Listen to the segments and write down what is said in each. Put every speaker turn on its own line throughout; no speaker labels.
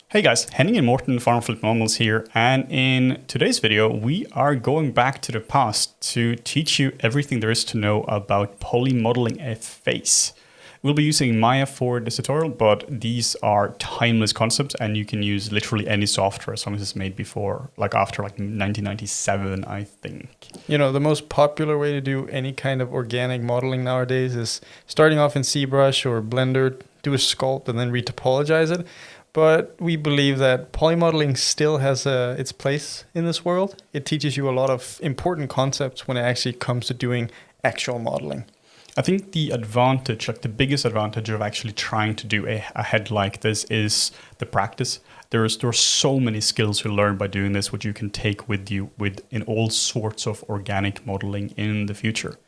Hey guys, Henning and Morten from FlippedNormals here, and in today's video we are going back to the past to teach you everything there is to know about polymodeling a face. We'll be using Maya for this tutorial, but these are timeless concepts and you can use literally any software as long as it's made before, like after 1997, I think.
You know, the most popular way to do any kind of organic modeling nowadays is starting off in ZBrush or Blender, do a sculpt and then retopologize it. But we believe that polymodeling still has its place in this world. It teaches you a lot of important concepts when it actually comes to doing actual modeling.
I think the advantage, like the biggest advantage of actually trying to do a head like this is the practice. There are so many skills you learn by doing this, which you can take with you in all sorts of organic modeling in the future.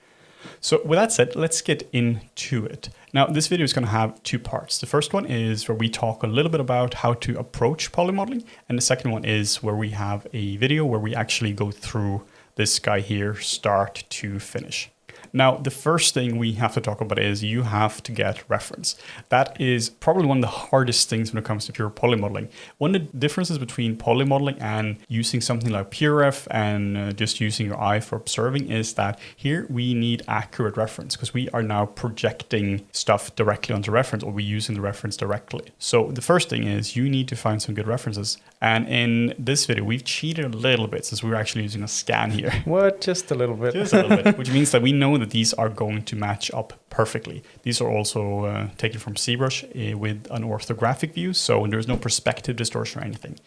So with that said, let's get into it. Now, this video is going to have two parts. The first one is where we talk a little bit about how to approach polymodeling. And the second one is where we have a video where we actually go through this guy here, start to finish. Now, the first thing we have to talk about is you have to get reference. That is probably one of the hardest things when it comes to pure polymodeling. One of the differences between polymodeling and using something like PureRef and just using your eye for observing is that here we need accurate reference because we are now projecting stuff directly onto reference, or we're using the reference directly. So the first thing is you need to find some good references. And in this video, we've cheated a little bit since we're actually using a scan here.
What? Just a little bit.
Just a little bit, which means that we know that these are going to match up perfectly. These are also taken from ZBrush with an orthographic view, so there's no perspective distortion or anything.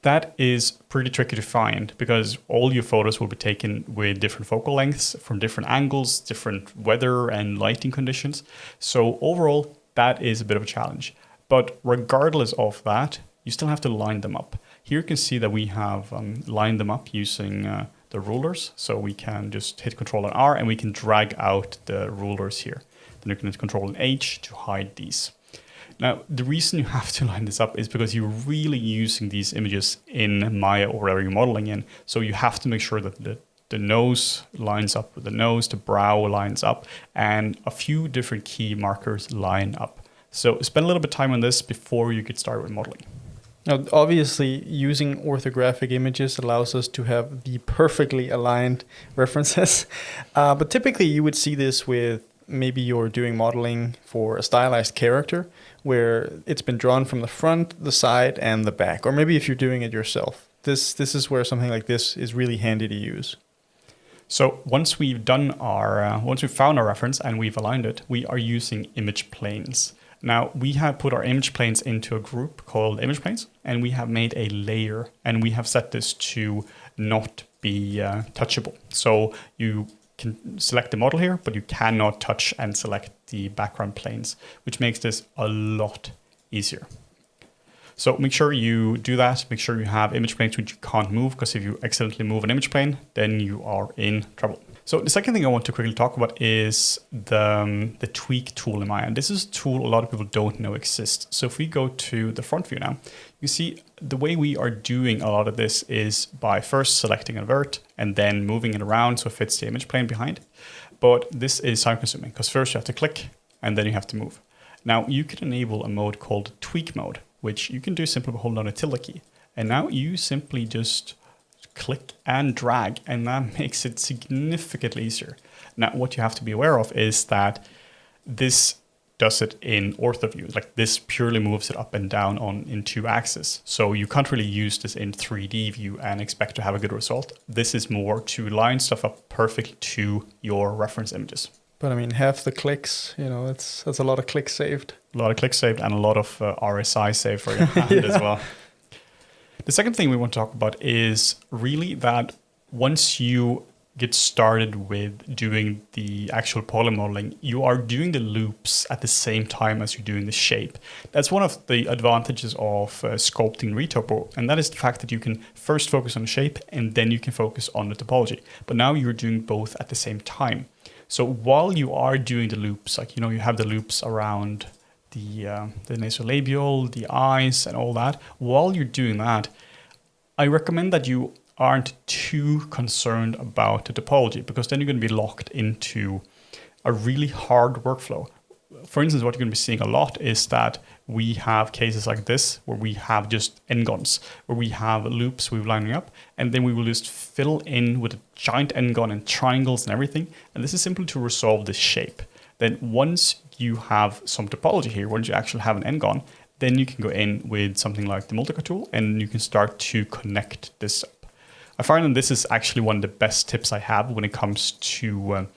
That is pretty tricky to find because all your photos will be taken with different focal lengths from different angles, different weather and lighting conditions. So overall, that is a bit of a challenge. But regardless of that, you still have to line them up. Here you can see that we have lined them up using the rulers. So we can just hit Control and R and we can drag out the rulers here. Then you can hit Control and H to hide these. Now, the reason you have to line this up is because you're really using these images in Maya or wherever you're modeling in. So you have to make sure that the nose lines up with the nose, the brow lines up, and a few different key markers line up. So spend a little bit of time on this before you get started with modeling.
Now, obviously, using orthographic images allows us to have the perfectly aligned references. But typically, you would see this with maybe you're doing modeling for a stylized character where it's been drawn from the front, the side, and the back. Or maybe if you're doing it yourself. This is where something like this is really handy to use.
So once we've done once we've found our reference and we've aligned it, we are using image planes. Now, we have put our image planes into a group called image planes, and we have made a layer, and we have set this to not be touchable. So you can select the model here, but you cannot touch and select the background planes, which makes this a lot easier. So make sure you do that. Make sure you have image planes which you can't move, because if you accidentally move an image plane, then you are in trouble. So the second thing I want to quickly talk about is the tweak tool in Maya. And this is a tool a lot of people don't know exists. So if we go to the front view now, you see the way we are doing a lot of this is by first selecting a vert and then moving it around so it fits the image plane behind. But this is time consuming because first you have to click and then you have to move. Now you can enable a mode called tweak mode, which you can do simply by holding down a tilde key. And now you simply just click and drag, and that makes it significantly easier. Now, what you have to be aware of is that this does it in ortho view. Like this purely moves it up and down in two axes. So you can't really use this in 3D view and expect to have a good result. This is more to line stuff up perfectly to your reference images.
But I mean, half the clicks, you know, that's a lot of clicks saved.
A lot of clicks saved and a lot of RSI saved for your hand as well. The second thing we want to talk about is really that once you get started with doing the actual polymodeling, you are doing the loops at the same time as you're doing the shape. That's one of the advantages of sculpting retopo, and that is the fact that you can first focus on the shape and then you can focus on the topology. But now you're doing both at the same time. So while you are doing the loops, like, you know, you have the loops around the nasolabial, the eyes and all that. While you're doing that, I recommend that you aren't too concerned about the topology, because then you're going to be locked into a really hard workflow. for instance, what you're going to be seeing a lot is that we have cases like this where we have just n-gons, where we have loops we're lining up, and then we will just fill in with a giant n-gon and triangles and everything. And this is simply to resolve this shape. Then once you have some topology here, once you actually have an n-gon, then you can go in with something like the multicut tool and you can start to connect this up. I find that this is actually one of the best tips I have when it comes to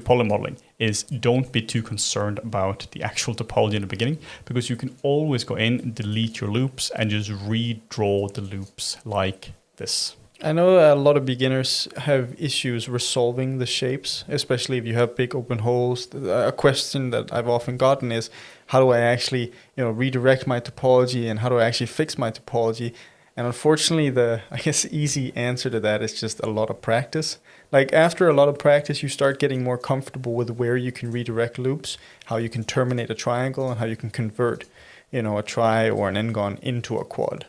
poly modeling, is don't be too concerned about the actual topology in the beginning, because you can always go in, delete your loops, and just redraw the loops like this.
I know a lot of beginners have issues resolving the shapes, especially if you have big open holes. A question that I've often gotten is, how do I actually, redirect my topology, and how do I actually fix my topology? And unfortunately, the, easy answer to that is just a lot of practice. Like after a lot of practice, you start getting more comfortable with where you can redirect loops, how you can terminate a triangle, and how you can convert, a tri or an n-gon into a quad.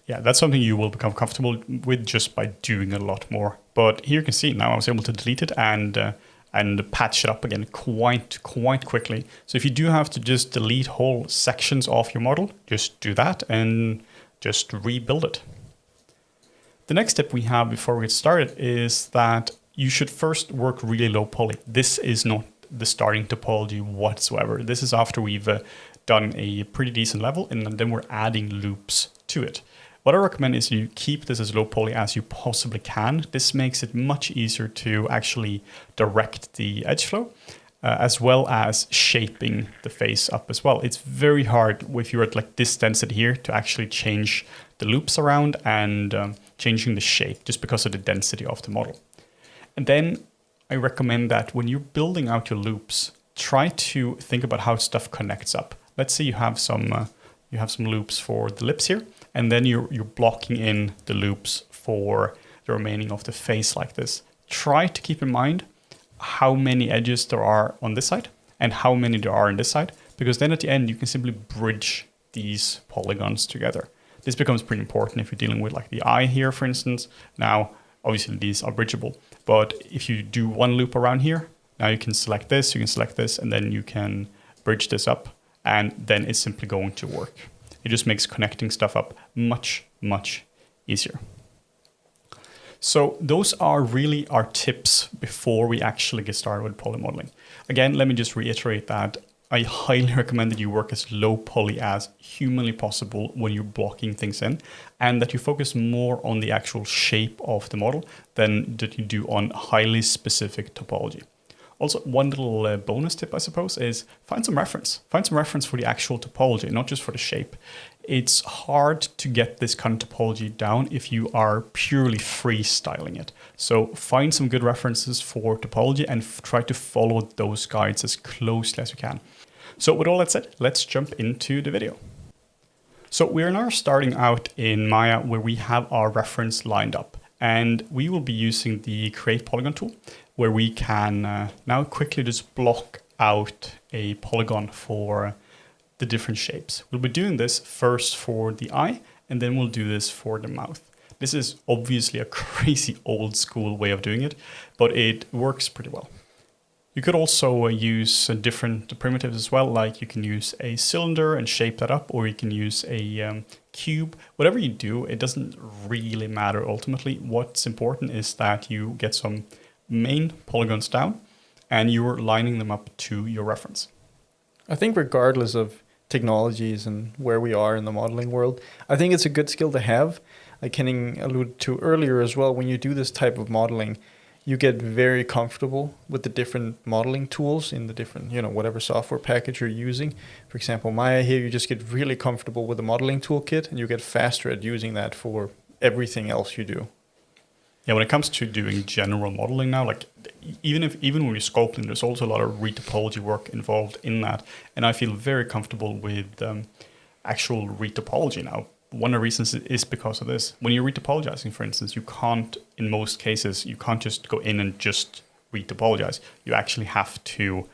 Yeah, that's something you will become comfortable with just by doing a lot more. But here you can see now I was able to delete it and patch it up again quite quickly. So if you do have to just delete whole sections of your model, just do that and just rebuild it. The next step we have before we get started is that you should first work really low poly. This is not the starting topology whatsoever. This is after we've done a pretty decent level, and then we're adding loops to it. What I recommend is you keep this as low poly as you possibly can. This makes it much easier to actually direct the edge flow, as well as shaping the face up as well. It's very hard if you're at like this density here to actually change the loops around and changing the shape just because of the density of the model. And then I recommend that when you're building out your loops, try to think about how stuff connects up. Let's say you have some loops for the lips here, and then you're blocking in the loops for the remaining of the face like this. Try to keep in mind how many edges there are on this side and how many there are on this side, because then at the end you can simply bridge these polygons together. This becomes pretty important if you're dealing with like the eye here, for instance. Now, obviously these are bridgeable, but if you do one loop around here, now you can select this, and then you can bridge this up, and then it's simply going to work. It just makes connecting stuff up much easier. So those are really our tips before we actually get started with poly modeling. Again, let me just reiterate that I highly recommend that you work as low poly as humanly possible when you're blocking things in, and that you focus more on the actual shape of the model than that you do on highly specific topology. Also, one little bonus tip, I suppose, is find some reference. Find some reference for the actual topology, not just for the shape. It's hard to get this kind of topology down if you are purely freestyling it. So find some good references for topology and try to follow those guides as closely as you can. So with all that said, let's jump into the video. So we are now starting out in Maya where we have our reference lined up, and we will be using the Create Polygon tool where we can now quickly just block out a polygon for the different shapes. We'll be doing this first for the eye, and then we'll do this for the mouth. This is obviously a crazy old school way of doing it, but it works pretty well. You could also use different primitives as well, like you can use a cylinder and shape that up, or you can use a cube. Whatever you do, it doesn't really matter ultimately. What's important is that you get some main polygons down and you're lining them up to your reference.
I think regardless of technologies and where we are in the modeling world, I think it's a good skill to have. Like Henning alluded to earlier as well, when you do this type of modeling, you get very comfortable with the different modeling tools in the different, whatever software package you're using. For example, Maya here, you just get really comfortable with the modeling toolkit and you get faster at using that for everything else you do.
Yeah, when it comes to doing general modeling now, like even when you're sculpting, there's also a lot of retopology work involved in that. And I feel very comfortable with actual retopology now. One of the reasons is because of this. When you're retopologizing, for instance, in most cases, you can't just go in and just retopologize. You actually have to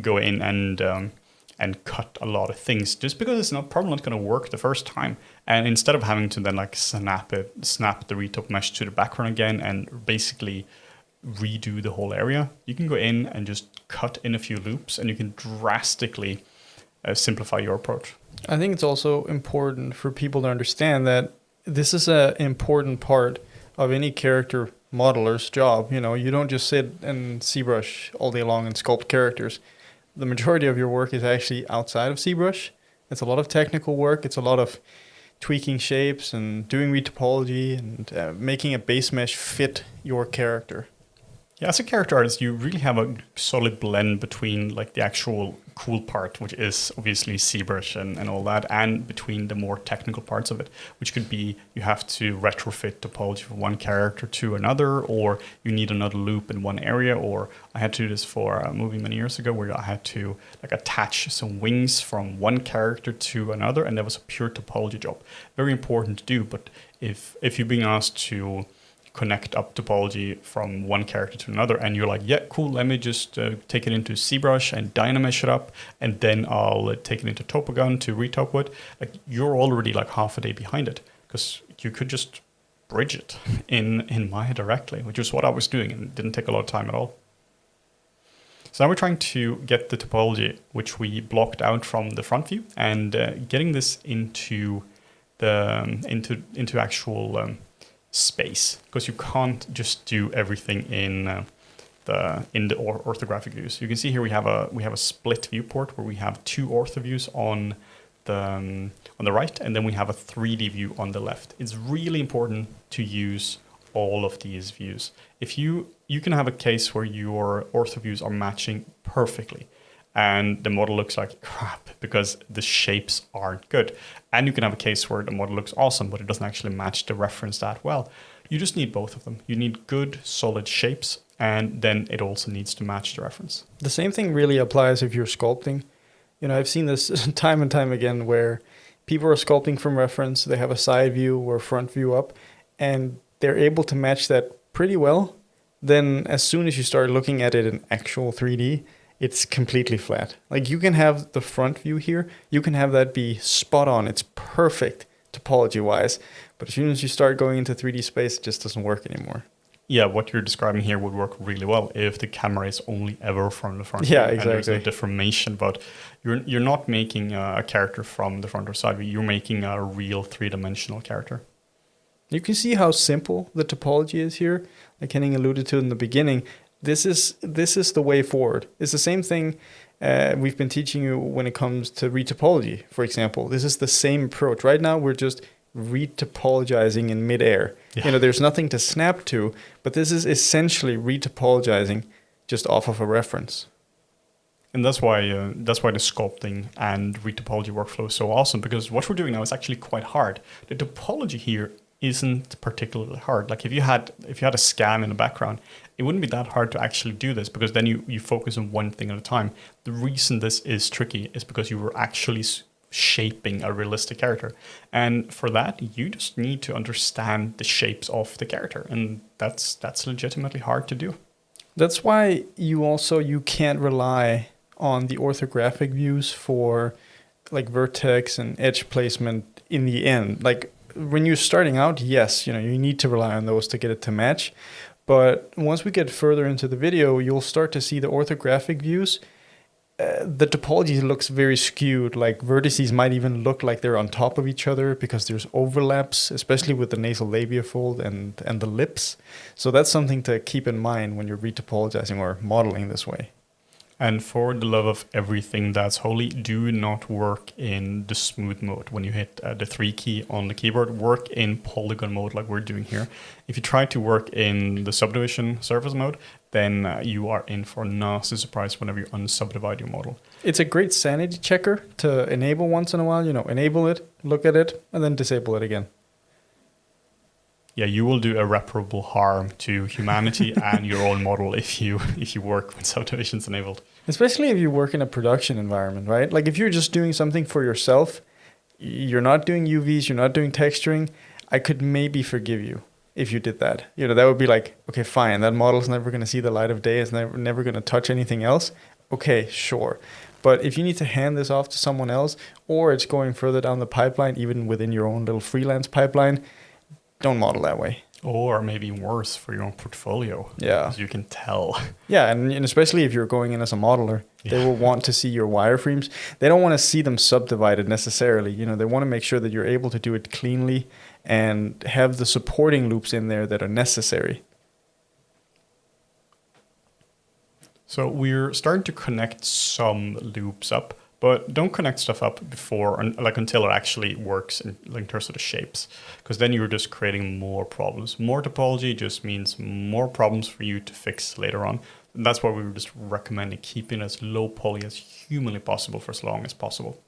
go in and cut a lot of things just because it's probably not going to work the first time. And instead of having to then like snap the retop mesh to the background again and basically redo the whole area, you can go in and just cut in a few loops, and you can drastically simplify your approach.
I think it's also important for people to understand that this is an important part of any character modeler's job. You know, you don't just sit and ZBrush all day long and sculpt characters. The majority of your work is actually outside of ZBrush. It's a lot of technical work. It's a lot of tweaking shapes and doing retopology and making a base mesh fit your character.
Yeah, as a character artist, you really have a solid blend between like the actual cool part, which is obviously ZBrush and all that, and between the more technical parts of it, which could be you have to retrofit topology from one character to another, or you need another loop in one area, or I had to do this for a movie many years ago where I had to like attach some wings from one character to another, and that was a pure topology job. Very important to do, but if you're being asked to connect up topology from one character to another, and you're like, yeah, cool, let me just take it into ZBrush and Dynamesh it up, and then I'll take it into Topology to retop it. Like, you're already like half a day behind it, because you could just bridge it in Maya directly, which is what I was doing, and it didn't take a lot of time at all. So now we're trying to get the topology, which we blocked out from the front view, and getting this into the into actual space, because you can't just do everything in the orthographic views. You can see here we have a split viewport where we have two ortho views on the right, and then we have a 3D view on the left. It's really important to use all of these views. If you can have a case where your ortho views are matching perfectly, and the model looks like crap because the shapes aren't good. And you can have a case where the model looks awesome, but it doesn't actually match the reference that well. You just need both of them. You need good, solid shapes, and then it also needs to match the reference.
The same thing really applies if you're sculpting. You know, I've seen this time and time again where people are sculpting from reference, they have a side view or front view up, and they're able to match that pretty well. Then as soon as you start looking at it in actual 3D, it's completely flat. Like, you can have the front view here, you can have that be spot on, it's perfect topology-wise, but as soon as you start going into 3D space, it just doesn't work anymore.
Yeah, what you're describing here would work really well if the camera is only ever from the front.
Yeah,
view,
exactly.
And there's no deformation, but you're not making a character from the front or side view, you're making a real three-dimensional character.
You can see how simple the topology is here, like Henning alluded to in the beginning. This is the way forward. It's the same thing we've been teaching you when it comes to retopology, for example. This is the same approach. Right now, we're just retopologizing in midair. Yeah. You know, there's nothing to snap to, but this is essentially retopologizing just off of a reference.
And that's why the sculpting and retopology workflow is so awesome, because what we're doing now is actually quite hard. The topology here isn't particularly hard. Like, if you had a scan in the background, it wouldn't be that hard to actually do this, because then you focus on one thing at a time. The reason this is tricky is because you were actually shaping a realistic character. And for that, you just need to understand the shapes of the character. And that's legitimately hard to do.
That's why you can't rely on the orthographic views for like vertex and edge placement in the end. Like, when you're starting out, yes, you know, you need to rely on those to get it to match. But once we get further into the video, you'll start to see the orthographic views. The topology looks very skewed. Like, vertices might even look like they're on top of each other because there's overlaps, especially with the nasal labia fold and the lips. So that's something to keep in mind when you're retopologizing or modeling this way.
And for the love of everything that's holy, do not work in the smooth mode. When you hit the 3 key on the keyboard, work in polygon mode like we're doing here. If you try to work in the subdivision surface mode, then you are in for a nasty surprise whenever you unsubdivide your model.
It's a great sanity checker to enable once in a while. You know, enable it, look at it, and then disable it again.
Yeah, you will do irreparable harm to humanity and your own model if you work when subdivision's enabled.
Especially if you work in a production environment, right? Like, if you're just doing something for yourself, you're not doing UVs, you're not doing texturing, I could maybe forgive you if you did that. You know, that would be like, okay, fine, that model's never going to see the light of day, it's never going to touch anything else. Okay, sure. But if you need to hand this off to someone else, or it's going further down the pipeline, even within your own little freelance pipeline, don't model that way.
Or maybe worse for your own portfolio.
Yeah.
As you can tell.
Yeah, and especially if you're going in as a modeler, they will want to see your wireframes. They don't want to see them subdivided necessarily. You know, they want to make sure that you're able to do it cleanly and have the supporting loops in there that are necessary.
So we're starting to connect some loops up, but don't connect stuff up before, like until it actually works in terms of the shapes, because then you're just creating more problems. More topology just means more problems for you to fix later on. And that's why we were just recommending keeping as low poly as humanly possible for as long as possible.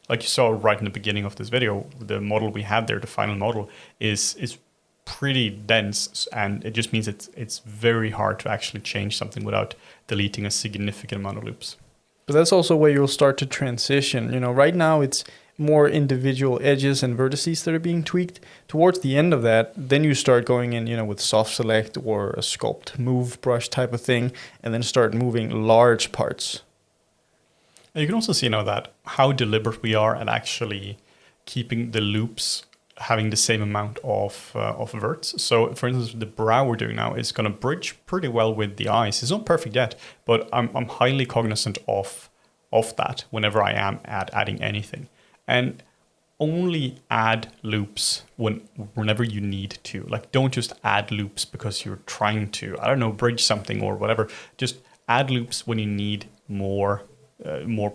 Like you saw right in the beginning of this video, the model we have there, the final model, is pretty dense, and it just means it's very hard to actually change something without deleting a significant amount of loops.
But that's also where you'll start to transition. You know, right now it's more individual edges and vertices that are being tweaked. Towards the end of that, then you start going in, you know, with soft select or a sculpt move brush type of thing, and then start moving large parts.
And you can also see now that how deliberate we are at actually keeping the loops having the same amount of verts. So for instance, the brow we're doing now is going to bridge pretty well with the eyes. It's not perfect yet, but I'm highly cognizant of that whenever I am adding anything. And only add loops whenever you need to. Like, don't just add loops because you're trying to, I don't know, bridge something or whatever. Just add loops when you need more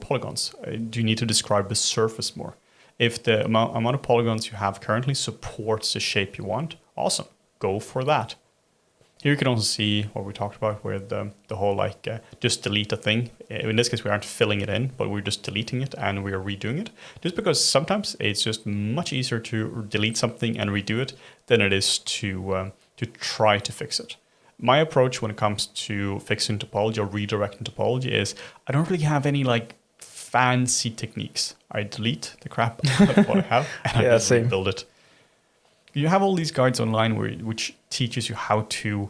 polygons. Do you need to describe the surface more? If the amount of polygons you have currently supports the shape you want, awesome, go for that. Here you can also see what we talked about with the whole like just delete a thing. In this case, we aren't filling it in, but we're just deleting it and we are redoing it. Just because sometimes it's just much easier to delete something and redo it than it is to try to fix it. My approach when it comes to fixing topology or redirecting topology is I don't really have any like fancy techniques. I delete the crap out of what I have and I just rebuild it. You have all these guides online which teaches you how to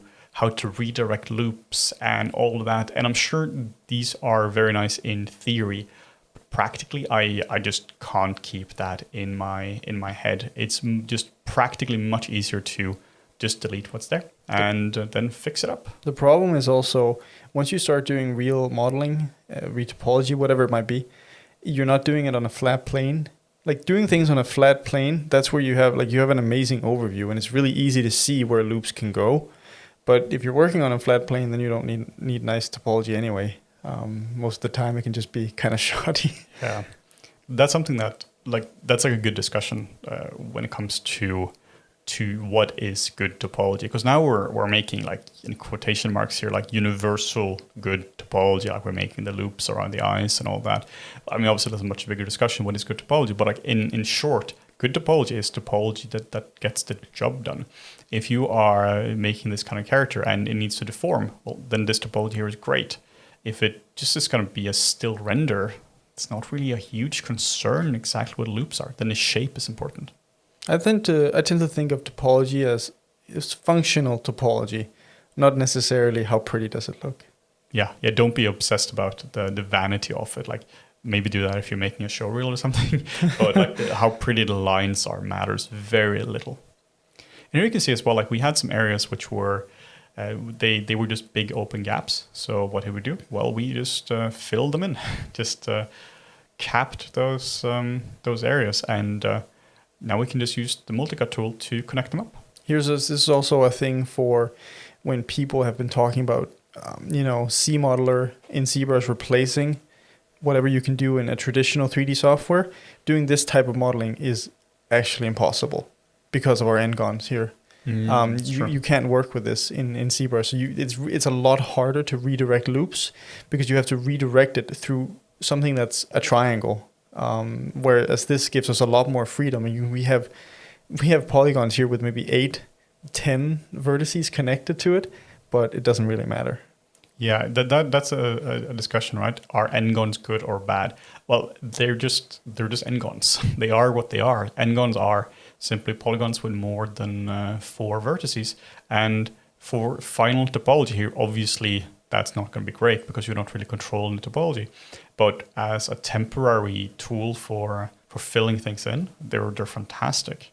redirect loops and all of that, and I'm sure these are very nice in theory. But practically, I just can't keep that in my head. It's just practically much easier to just delete what's there and then fix it up.
The problem is also once you start doing real modeling, retopology, whatever it might be, you're not doing it on a flat plane. Like doing things on a flat plane, that's where you have an amazing overview and it's really easy to see where loops can go. But if you're working on a flat plane, then you don't need nice topology anyway. Most of the time it can just be kind of shoddy.
Yeah, that's something that's a good discussion when it comes to what is good topology, because now we're making, like in quotation marks here, like universal good topology, like we're making the loops around the eyes and all that. I mean, obviously there's a much bigger discussion what is good topology, but like in short, good topology is topology that gets the job done. If you are making this kind of character and it needs to deform, well, then this topology here is great. If it just is going to be a still render, it's not really a huge concern exactly what loops are. Then the shape is important.
I tend to think of topology as functional topology, not necessarily how pretty does it look.
Yeah. Don't be obsessed about the vanity of it. Like maybe do that if you're making a showreel or something. But like how pretty the lines are matters very little. And here you can see as well, like we had some areas which were they were just big open gaps. So what did we do? Well, we just filled them in, just capped those areas and. Now we can just use the multicut tool to connect them up.
This is also a thing for when people have been talking about, CModeler in ZBrush replacing whatever you can do in a traditional 3D software. Doing this type of modeling is actually impossible because of our n-gons here. You can't work with this in ZBrush. So it's a lot harder to redirect loops because you have to redirect it through something that's a triangle. Whereas this gives us a lot more freedom. I mean, we have polygons here with maybe 8-10 vertices connected to it, but it doesn't really matter.
Yeah, that's a discussion, right? Are n-gons good or bad? Well, they're just n-gons. They are what they are. N-gons are simply polygons with more than 4 vertices. And for final topology here, obviously that's not going to be great because you're not really controlling the topology. But as a temporary tool for filling things in, they're fantastic.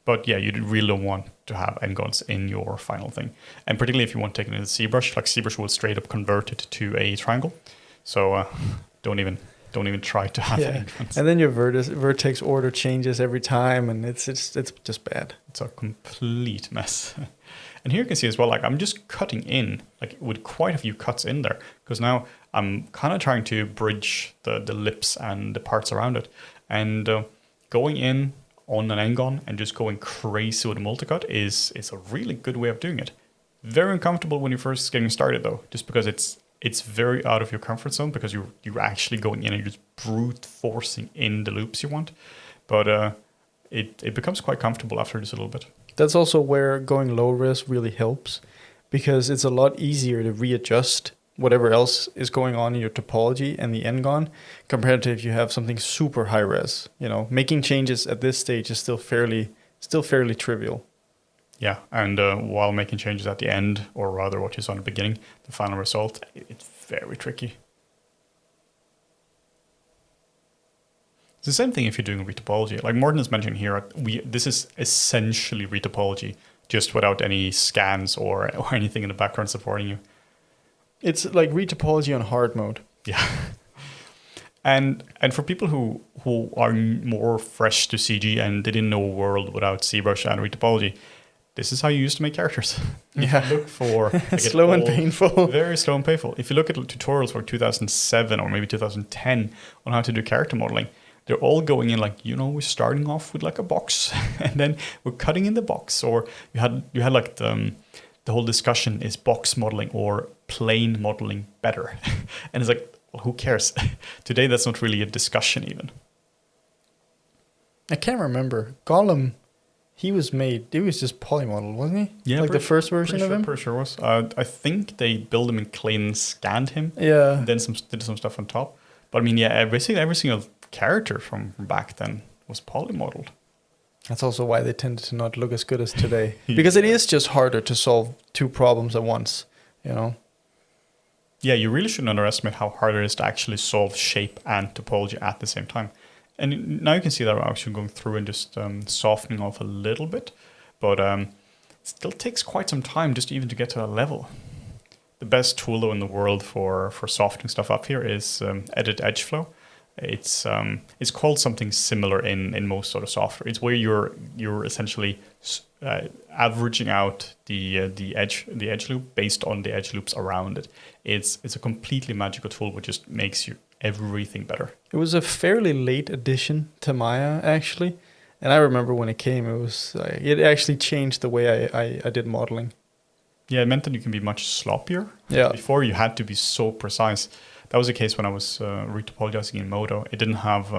But yeah, you really don't want to have n-gons in your final thing. And particularly if you want to take it into ZBrush, like ZBrush will straight up convert it to a triangle. So don't even try to have n-gons.
And then your vertex order changes every time, and it's just bad.
It's a complete mess. And here you can see as well, like I'm just cutting in, like with quite a few cuts in there, because now I'm kind of trying to bridge the lips and the parts around it. And going in on an n-gon and just going crazy with a multicut is a really good way of doing it. Very uncomfortable when you're first getting started though, just because it's very out of your comfort zone, because you're actually going in and you're just brute forcing in the loops you want. But it becomes quite comfortable after just a little bit.
That's also where going low res really helps, because it's a lot easier to readjust whatever else is going on in your topology and the n-gon compared to if you have something super high res. You know, making changes at this stage is still fairly trivial.
Yeah, and while making changes at the end, or rather what you saw in the beginning, the final result, it's very tricky. It's the same thing if you're doing retopology. Like Morten is mentioning here, this is essentially retopology, just without any scans or anything in the background supporting you.
It's like retopology on hard mode.
Yeah. And for people who are more fresh to CG and they didn't know a world without ZBrush and retopology, this is how you used to make characters.
Yeah.
Look for like
slow and painful.
Very slow and painful. If you look at tutorials for 2007 or maybe 2010 on how to do character modeling, they're all going in like, we're starting off with like a box and then we're cutting in the box. Or you had like the whole discussion, is box modeling or plane modeling better? And it's like, well, who cares? Today, that's not really a discussion even.
I can't remember. Gollum, he was just polymodeled, wasn't he?
Yeah.
Like the first version of him?
Pretty sure was. I think they built him in clay and scanned him.
Yeah.
And then did some stuff on top. But I mean, yeah, every single character from back then was polymodeled.
That's also why they tended to not look as good as today. Because it is just harder to solve two problems at once, Yeah,
you really shouldn't underestimate how hard it is to actually solve shape and topology at the same time. And now you can see that we're actually going through and just softening off a little bit. But it still takes quite some time just even to get to that level. The best tool though in the world for softening stuff up here is Edit Edge Flow. It's called something similar in most sort of software. It's where you're essentially averaging out the edge loop based on the edge loops around it. It's a completely magical tool which just makes everything better.
It was a fairly late addition to Maya actually, and I remember when it came, it actually changed the way I did modeling.
Yeah, it meant that you can be much sloppier.
Yeah.
Before you had to be so precise. That was the case when I was retopologizing in Modo. It didn't have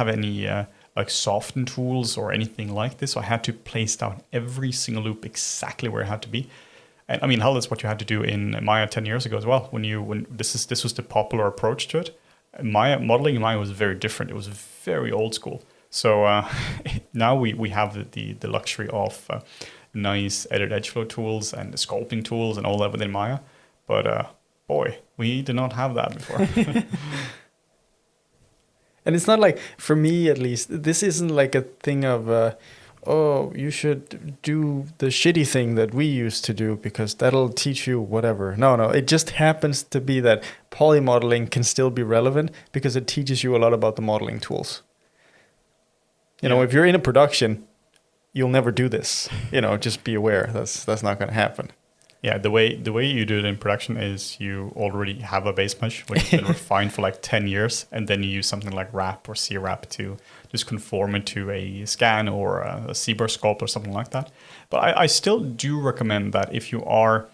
any like soften tools or anything like this. So I had to place down every single loop exactly where it had to be. And I mean, hell, that's what you had to do in Maya 10 years ago as well. When this was the popular approach to it. Modeling in Maya was very different. It was very old school. So now we have the luxury of nice edit edge flow tools and the sculpting tools and all that within Maya. But boy, we did not have that before.
And it's not like, for me at least, this isn't like a thing of, you should do the shitty thing that we used to do because that'll teach you whatever. No, it just happens to be that polymodeling can still be relevant because it teaches you a lot about the modeling tools. You know, if you're in a production, you'll never do this. Just be aware that's not going to happen.
Yeah, the way you do it in production is you already have a base mesh which has been refined for like 10 years, and then you use something like wrap or CWrap to just conform it to a scan or a ZBrush sculpt or something like that. But I still do recommend that if you are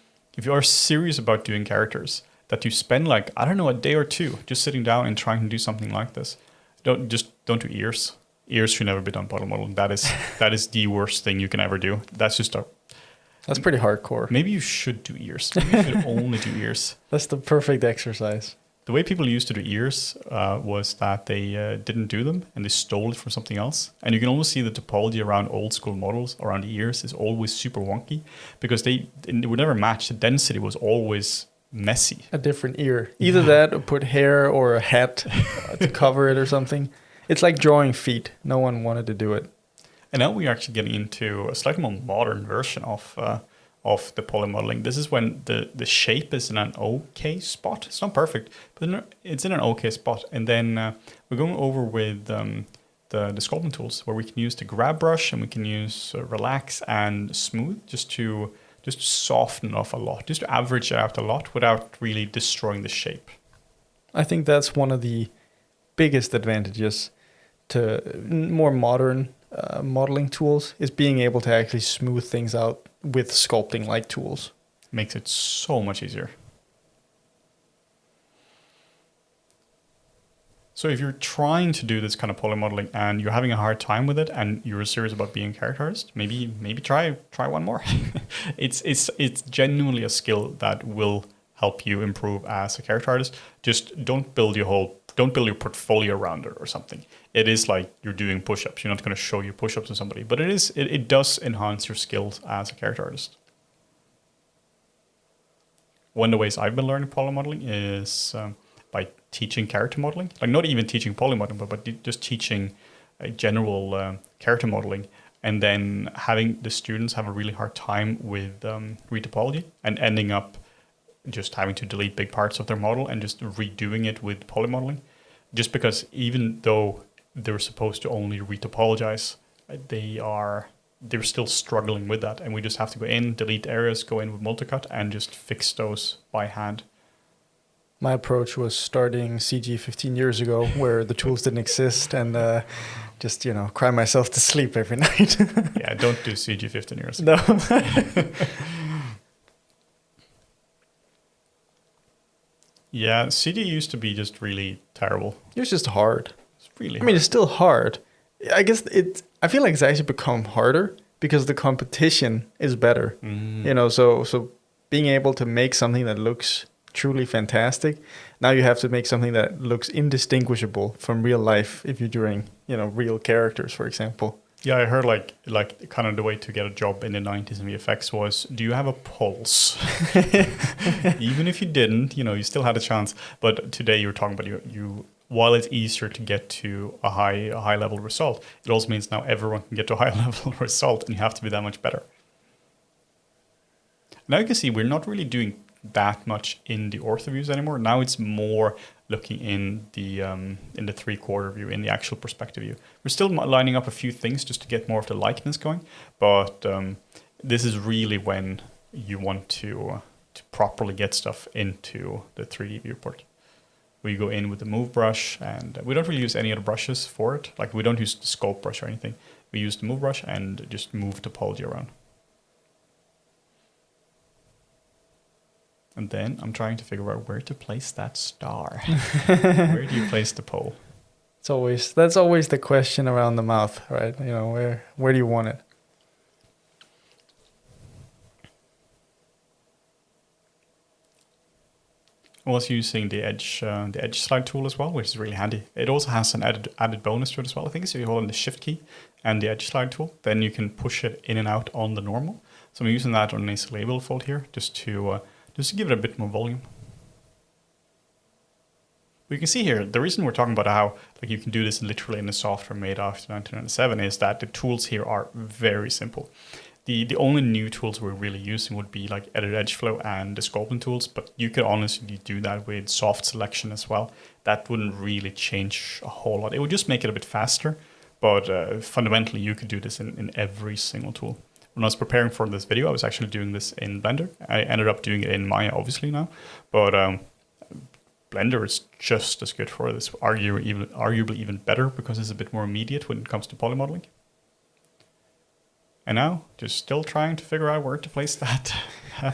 serious about doing characters, that you spend like, I don't know, a day or two just sitting down and trying to do something like this. Don't do ears. Ears should never be done bottle model. That is the worst thing you can ever do. That's
pretty hardcore.
Maybe you should do ears. Maybe you should only do ears.
That's the perfect exercise.
The way people used to do ears was that they didn't do them and they stole it from something else. And you can almost see the topology around old school models around the ears is always super wonky because they would never match. The density was always messy.
A different ear. Either that or put hair or a hat to cover it or something. It's like drawing feet. No one wanted to do it.
And now we're actually getting into a slightly more modern version of the poly modeling. This is when the shape is in an okay spot. It's not perfect, but it's in an okay spot. And then we're going over with the sculpting tools, where we can use the grab brush and we can use relax and smooth just to soften off a lot, just to average it out a lot without really destroying the shape.
I think that's one of the biggest advantages to more modern modeling tools, is being able to actually smooth things out with sculpting like tools.
Makes it so much easier. So if you're trying to do this kind of poly modeling and you're having a hard time with it and you're serious about being a character artist, maybe try one more. It's genuinely a skill that will help you improve as a character artist. Just don't build your portfolio around it or something. It is like you're doing push-ups. You're not going to show your push-ups to somebody, but it does enhance your skills as a character artist. One of the ways I've been learning poly modeling is by teaching character modeling. Like not even teaching poly modeling, but just teaching general character modeling, and then having the students have a really hard time with retopology and ending up just having to delete big parts of their model and just redoing it with poly modeling. Just because even though they're supposed to only retopologize, they're still struggling with that. And we just have to go in, delete areas, go in with multicut and just fix those by hand.
My approach was starting CG 15 years ago, where the tools didn't exist, and just, cry myself to sleep every night.
Yeah, don't do CG 15 years ago.
No.
Yeah, CG used to be just really terrible.
It was just hard.
It's really
hard. It's still hard. I guess I feel like it's actually become harder because the competition is better. Mm. So being able to make something that looks truly fantastic, now you have to make something that looks indistinguishable from real life if you're doing, real characters, for example.
Yeah, I heard like kind of the way to get a job in the 90s in VFX was, do you have a pulse? Even if you didn't, you still had a chance. But today you're talking about you while it's easier to get to a high level result, it also means now everyone can get to a high level result and you have to be that much better. Now you can see we're not really doing that much in the ortho views anymore. Now it's more looking in the 3/4 view, in the actual perspective view. We're still lining up a few things just to get more of the likeness going, but this is really when you want to properly get stuff into the 3D viewport. We go in with the move brush, and we don't really use any other brushes for it. Like we don't use the sculpt brush or anything. We use the move brush and just move topology around. And then I'm trying to figure out where to place that star. Where do you place the pole?
That's always the question around the mouth, right? Where do you want it?
I'm also using the edge slide tool as well, which is really handy. It also has an added bonus to it as well. I think so. You hold in the shift key and the edge slide tool, then you can push it in and out on the normal. So I'm using that on this label fold here just to give it a bit more volume. We can see here, the reason we're talking about how you can do this literally in the software made after 1997 is that the tools here are very simple. The only new tools we're really using would be like Edit Edge Flow and the sculpting tools, but you could honestly do that with soft selection as well. That wouldn't really change a whole lot. It would just make it a bit faster, but fundamentally you could do this in every single tool. When I was preparing for this video, I was actually doing this in Blender. I ended up doing it in Maya, obviously now, but Blender is just as good for this, arguably even better because it's a bit more immediate when it comes to poly modeling. And now, just still trying to figure out where to place that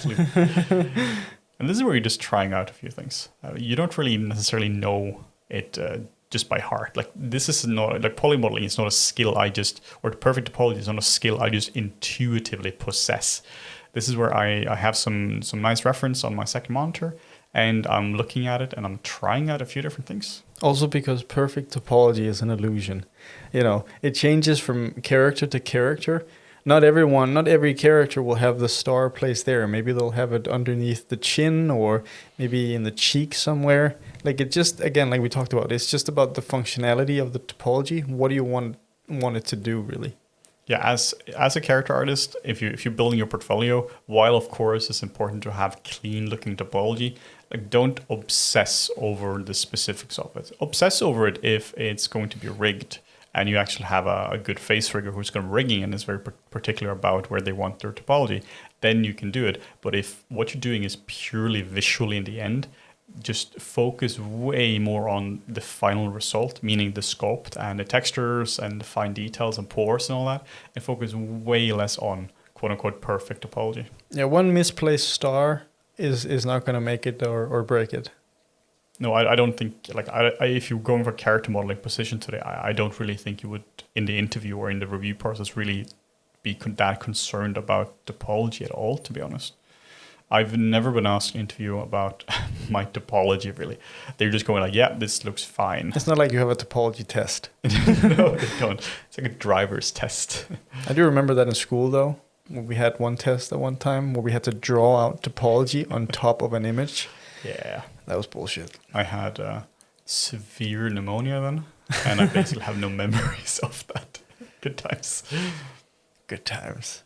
loop. And this is where you're just trying out a few things. You don't really necessarily know it just by heart. Like this is not like poly modeling is not a skill or the perfect topology is not a skill I just intuitively possess. This is where I have some nice reference on my second monitor and I'm looking at it and I'm trying out a few different things.
Also because perfect topology is an illusion. It changes from character to character. Not every character will have the star placed there. Maybe they'll have it underneath the chin or maybe in the cheek somewhere. Like it just, again, like we talked about, it's just about the functionality of the topology. What do you want it to do, really?
Yeah, as a character artist, if you're building your portfolio, while of course it's important to have clean looking topology, like don't obsess over the specifics of it. Obsess over it if it's going to be rigged and you actually have a good face rigger who's going to rigging and is very particular about where they want their topology, then you can do it. But if what you're doing is purely visually in the end, just focus way more on the final result, meaning the sculpt and the textures and the fine details and pores and all that, and focus way less on quote unquote perfect topology.
Yeah, one misplaced star is not going to make it or break it.
No, I don't think, like, if you're going for character modeling position today, I don't really think you would, in the interview or in the review process, really be that concerned about topology at all, to be honest. I've never been asked an interview about my topology, really. They're just going like, yeah, this looks fine.
It's not like you have a topology test.
No, they don't. It's like a driver's test.
I do remember that in school, though. We had one test at one time where we had to draw out topology on top of an image.
Yeah.
That was bullshit.
I had severe pneumonia then, and I basically have no memories of that. Good times.
Good times.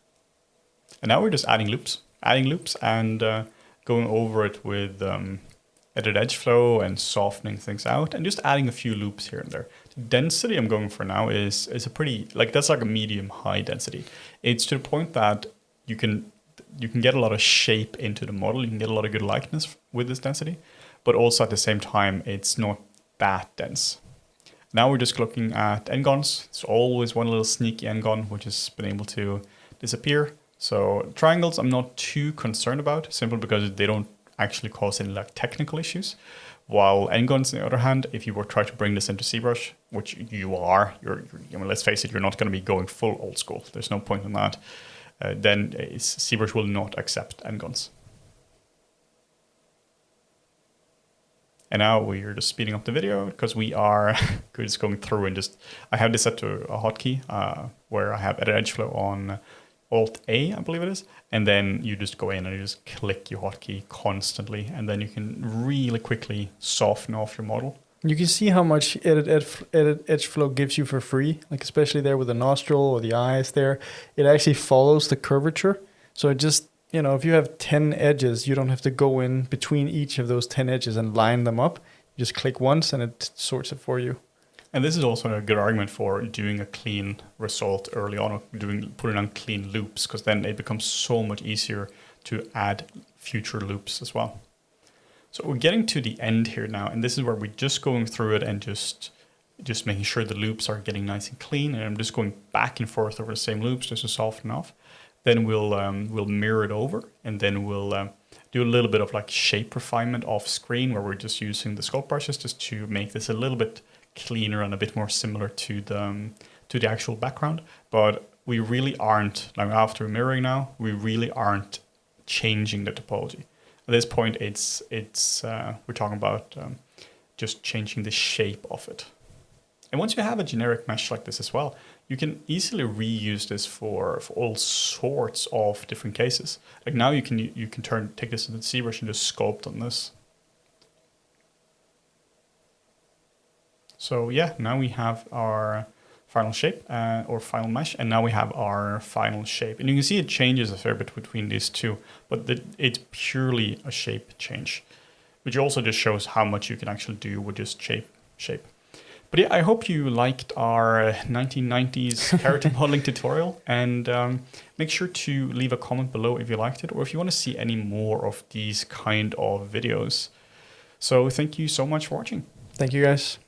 And now we're just adding loops and going over it with edit edge flow and softening things out and just adding a few loops here and there. The density I'm going for now is a pretty, like, that's like a medium high density. It's to the point that you can get a lot of shape into the model. You can get a lot of good likeness with this density, but also at the same time, it's not that dense. Now we're just looking at n-gons. It's always one little sneaky n-gon, which has been able to disappear. So triangles, I'm not too concerned about, simply because they don't actually cause any like technical issues. While n-gons, on the other hand, if you were trying to bring this into ZBrush, which you are, I mean, let's face it, you're not going to be going full old school. There's no point in that. Then ZBrush will not accept n-gons. And now we're just speeding up the video because we are just going through and I have this set to a hotkey where I have edit edge flow on Alt-A, I believe it is. And then you just go in and you just click your hotkey constantly. And then you can really quickly soften off your model.
You can see how much edit edge flow gives you for free, like especially there with the nostril or the eyes there. It actually follows the curvature. So it just, if you have 10 edges, you don't have to go in between each of those 10 edges and line them up. You just click once and it sorts it for you.
And this is also a good argument for doing a clean result early on, or putting on clean loops, because then it becomes so much easier to add future loops as well. So we're getting to the end here now, and this is where we're just going through it and just making sure the loops are getting nice and clean, and I'm just going back and forth over the same loops just to soften off. Then we'll mirror it over, and then we'll do a little bit of like shape refinement off screen, where we're just using the sculpt brushes just to make this a little bit cleaner and a bit more similar to the actual background. But we really aren't, like after mirroring now, we really aren't changing the topology. At this point, it's we're talking about just changing the shape of it. And once you have a generic mesh like this as well, you can easily reuse this for all sorts of different cases. Like now you can take this into ZBrush and just sculpt on this. So yeah, now we have our final shape or final mesh, and now we have our final shape. And you can see it changes a fair bit between these two, but it's purely a shape change, which also just shows how much you can actually do with just shape. But yeah, I hope you liked our 1990s character modeling tutorial, and make sure to leave a comment below if you liked it, or if you want to see any more of these kind of videos. So thank you so much for watching.
Thank you, guys.